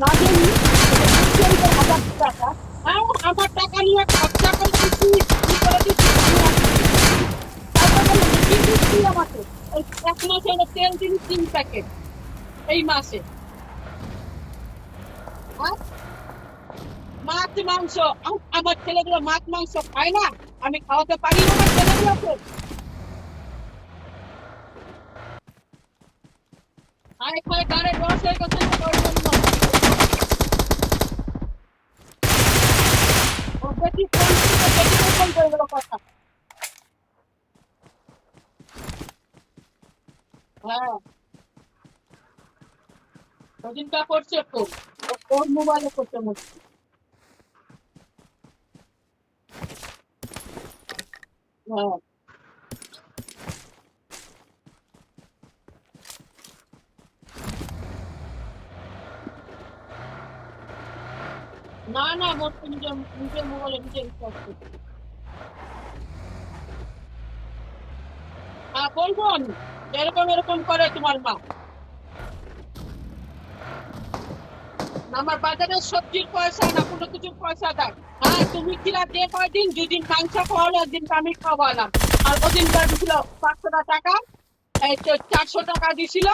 না জানি হাজার টাকা, আমার টাকা নিয়ে খরচা করে দিচ্ছি, কি করে দিচ্ছি আমি তারপর বললো যে কি দিচ্ছি আমাকে, এই 1 মাস হলো তেল দিন 3 প্যাকেট এই মাসে। আর মাছ মাংস, আমার ছেলেগুলো মাছ মাংস খায় না, আমি খাওয়াতে পারি না আমার ছেলেগুলোকে। খায় খায় গাড়ে রস হয়ে গেছে না, ওর জন্য ও বেশি ফোন করতে, বেশি ফোন করে গেল কথা। হ্যাঁ, ওদিনটা করছে ফোন, ওর মোবাইলে করতে মধ্যে। হ্যাঁ, না না, মোট নিজের নিজের মোবাইলে নিজে রিচার্জ করছে। হ্যাঁ, বলবো আমি, এরকম এরকম করে তোমার মা। আমার বাজারে সবজির পয়সা না, কোনো কিছুর পয়সা দেয়। হ্যাঁ, তুমি ছিলা যে কয়দিন, 2 দিন মাংস খাওয়ালো, একদিন আমি খাওয়ালাম। আর ওদিনকার দিছিল 500 টাকা, এই তো 400 টাকা দিছিল।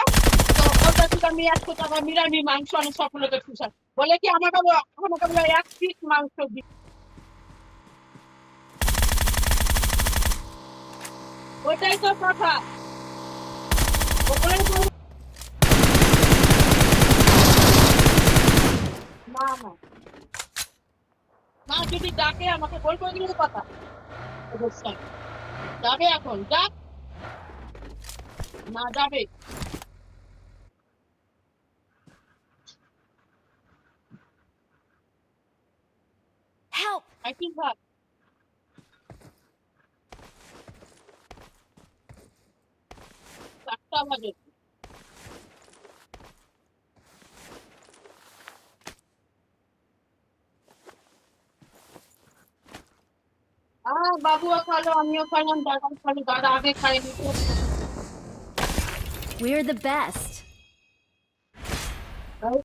তো ওটা থেকে আমি 100 টাকা মিলামি মাংস আমি সকলকে খুশাল বলে কি আমাকে আমাকে বলে 1 পিস মাংস দি। ওইটাই তো কথা। ওপরে না না, মা যদি ডাকে আমাকে বলবো এগুলো কথা। অবশ্যই যাবে, এখন যাক, না যাবে। Help! আই থিঙ্ক ভাব 4টা বাজে। বাবুও খালো, আমিও খাইলাম, দাদা খালো, দাদা আগে খাইনি তো। We're the best.